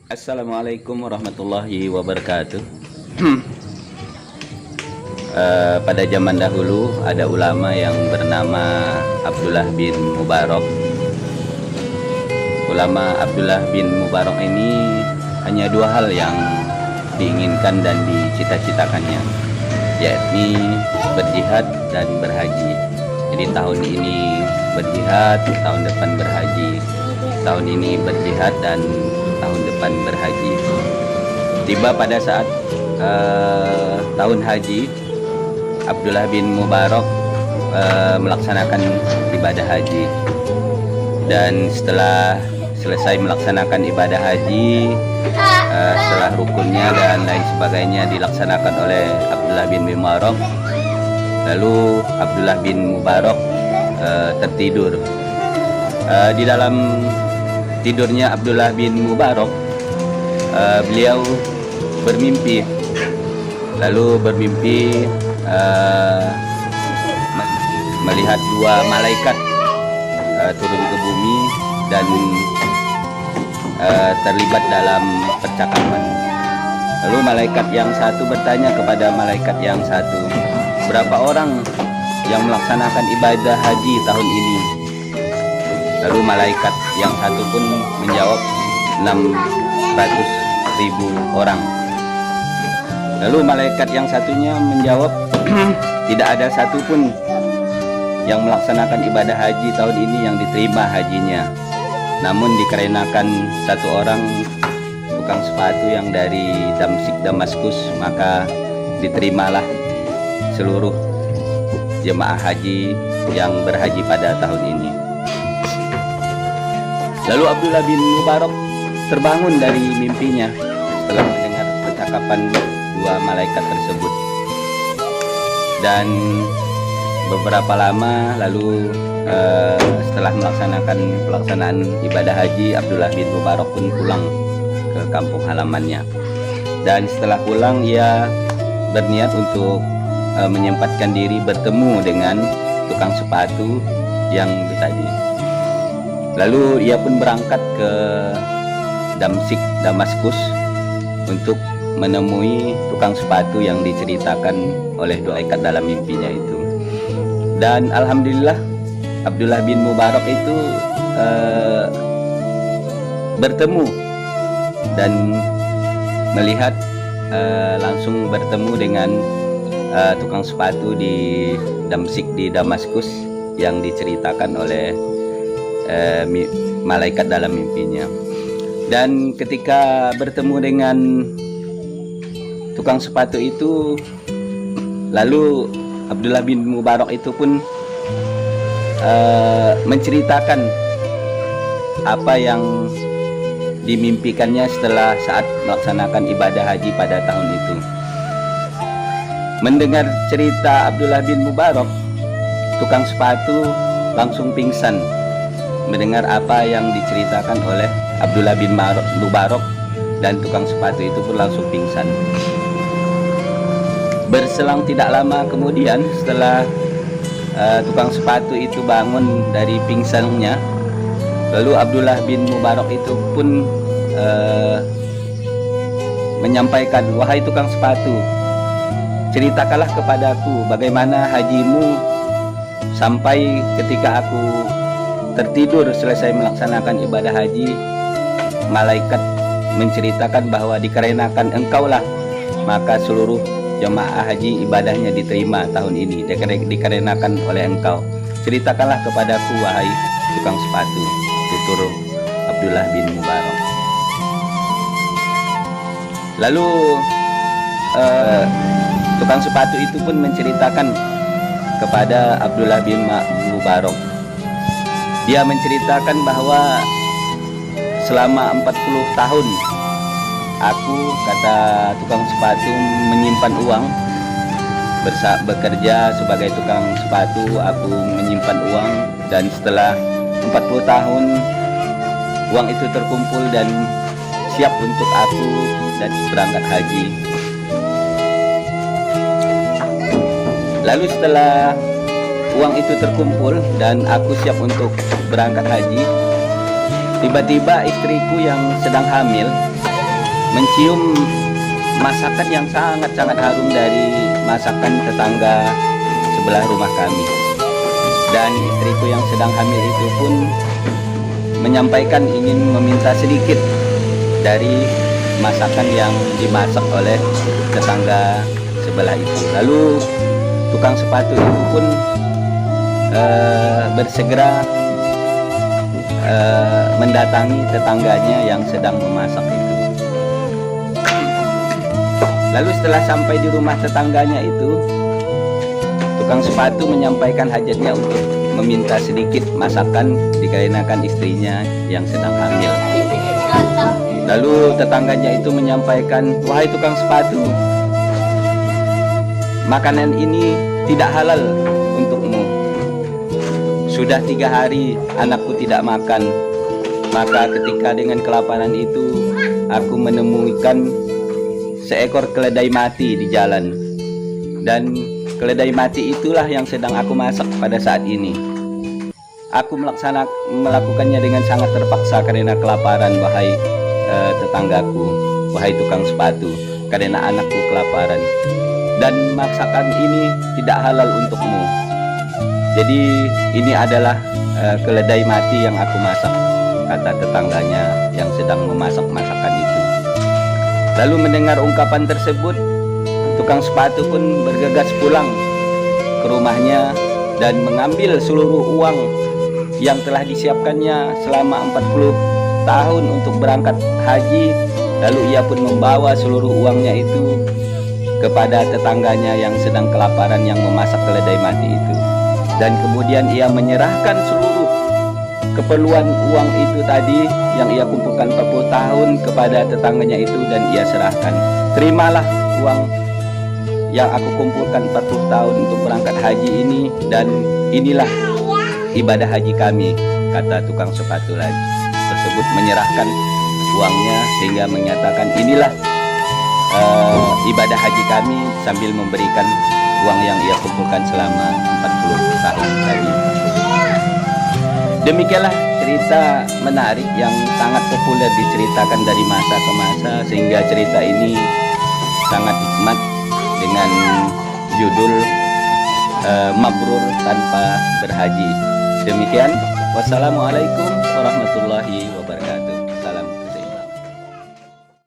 Assalamualaikum warahmatullahi wabarakatuh. Pada zaman dahulu ada ulama yang bernama Abdullah bin Mubarak. Ulama Abdullah bin Mubarak ini hanya dua hal yang diinginkan dan dicita-citakannya, yakni berjihad dan berhaji. Jadi tahun ini berjihad, tahun depan berhaji. Tahun ini berjihad dan tahun depan berhaji. Tiba pada saat tahun haji, Abdullah bin Mubarak melaksanakan ibadah haji, dan setelah selesai melaksanakan ibadah haji, setelah rukunnya dan lain sebagainya dilaksanakan oleh Abdullah bin Mubarak, lalu Abdullah bin Mubarak tertidur. Di dalam tidurnya Abdullah bin Mubarak, beliau bermimpi, lalu bermimpi melihat dua malaikat turun ke bumi dan terlibat dalam percakapan. Lalu malaikat yang satu bertanya kepada malaikat yang satu, berapa orang yang melaksanakan ibadah haji tahun ini? Lalu malaikat yang satu pun menjawab 600.000 orang. Lalu malaikat yang satunya menjawab tidak ada satupun yang melaksanakan ibadah haji tahun ini yang diterima hajinya. Namun dikarenakan satu orang tukang sepatu yang dari Damaskus, maka diterimalah seluruh jemaah haji yang berhaji pada tahun ini. Lalu Abdullah bin Mubarak terbangun dari mimpinya setelah mendengar percakapan dua malaikat tersebut. Dan beberapa lama lalu setelah pelaksanaan ibadah haji, Abdullah bin Mubarak pun pulang ke kampung halamannya. Dan setelah pulang, ia berniat untuk menyempatkan diri bertemu dengan tukang sepatu yang tadi. Lalu ia pun berangkat ke Damaskus untuk menemui tukang sepatu yang diceritakan oleh dua malaikat dalam mimpinya itu. Dan alhamdulillah Abdullah bin Mubarak itu bertemu dan melihat langsung bertemu dengan tukang sepatu di Damaskus yang diceritakan oleh malaikat dalam mimpinya. Dan ketika bertemu dengan tukang sepatu itu, lalu Abdullah bin Mubarak itu pun menceritakan apa yang dimimpikannya setelah saat melaksanakan ibadah haji pada tahun itu. Mendengar cerita Abdullah bin Mubarak, tukang sepatu langsung pingsan mendengar apa yang diceritakan oleh Abdullah bin Mubarak, dan tukang sepatu itu pun langsung pingsan. Berselang tidak lama kemudian, setelah tukang sepatu itu bangun dari pingsannya, lalu Abdullah bin Mubarak itu pun menyampaikan, wahai tukang sepatu, ceritakanlah kepadaku bagaimana hajimu sampai ketika aku tertidur selesai melaksanakan ibadah haji, malaikat menceritakan bahwa dikarenakan engkaulah maka seluruh jemaah haji ibadahnya diterima tahun ini, dikarenakan oleh engkau. Ceritakanlah kepadaku wahai tukang sepatu, tutur Abdullah bin Mubarak. Lalu tukang sepatu itu pun menceritakan kepada Abdullah bin Mubarak. Dia menceritakan bahwa selama 40 tahun aku, kata tukang sepatu, menyimpan uang, bekerja sebagai tukang sepatu, aku menyimpan uang, dan setelah 40 tahun uang itu terkumpul dan siap untuk aku dan berangkat haji. Lalu setelah uang itu terkumpul dan aku siap untuk berangkat haji, tiba-tiba istriku yang sedang hamil mencium masakan yang sangat-sangat harum dari masakan tetangga sebelah rumah kami. Dan istriku yang sedang hamil itu pun menyampaikan ingin meminta sedikit dari masakan yang dimasak oleh tetangga sebelah itu. Lalu tukang sepatu itu pun bersegera mendatangi tetangganya yang sedang memasak itu. Lalu setelah sampai di rumah tetangganya itu, tukang sepatu menyampaikan hajatnya untuk meminta sedikit masakan dikarenakan istrinya yang sedang hamil. Lalu tetangganya itu menyampaikan, "Wahai tukang sepatu, makanan ini tidak halal untukmu. Sudah 3 hari anakku tidak makan. Maka ketika dengan kelaparan itu, aku menemukan seekor keledai mati di jalan. Dan keledai mati itulah yang sedang aku masak pada saat ini. Aku melakukannya dengan sangat terpaksa karena kelaparan, wahai tetanggaku, wahai tukang sepatu, karena anakku kelaparan. Dan masakan ini tidak halal untukmu. Jadi ini adalah keledai mati yang aku masak," kata tetangganya yang sedang memasak masakan itu. Lalu mendengar ungkapan tersebut, tukang sepatu pun bergegas pulang ke rumahnya dan mengambil seluruh uang yang telah disiapkannya selama 40 tahun untuk berangkat haji. Lalu ia pun membawa seluruh uangnya itu kepada tetangganya yang sedang kelaparan yang memasak keledai mati itu. Dan kemudian ia menyerahkan seluruh keperluan uang itu tadi yang ia kumpulkan 40 tahun kepada tetangganya itu, dan ia serahkan. "Terimalah uang yang aku kumpulkan 40 tahun untuk berangkat haji ini, dan inilah ibadah haji kami," kata tukang sepatu lagi tersebut, menyerahkan uangnya sehingga menyatakan, "Inilah ibadah haji kami," sambil memberikan uang yang ia kumpulkan selama 40 tahun tadi. Demikianlah cerita menarik yang sangat populer diceritakan dari masa ke masa, sehingga cerita ini sangat hikmat dengan judul Mabrur Tanpa Berhaji. Demikian, wassalamualaikum warahmatullahi wabarakatuh.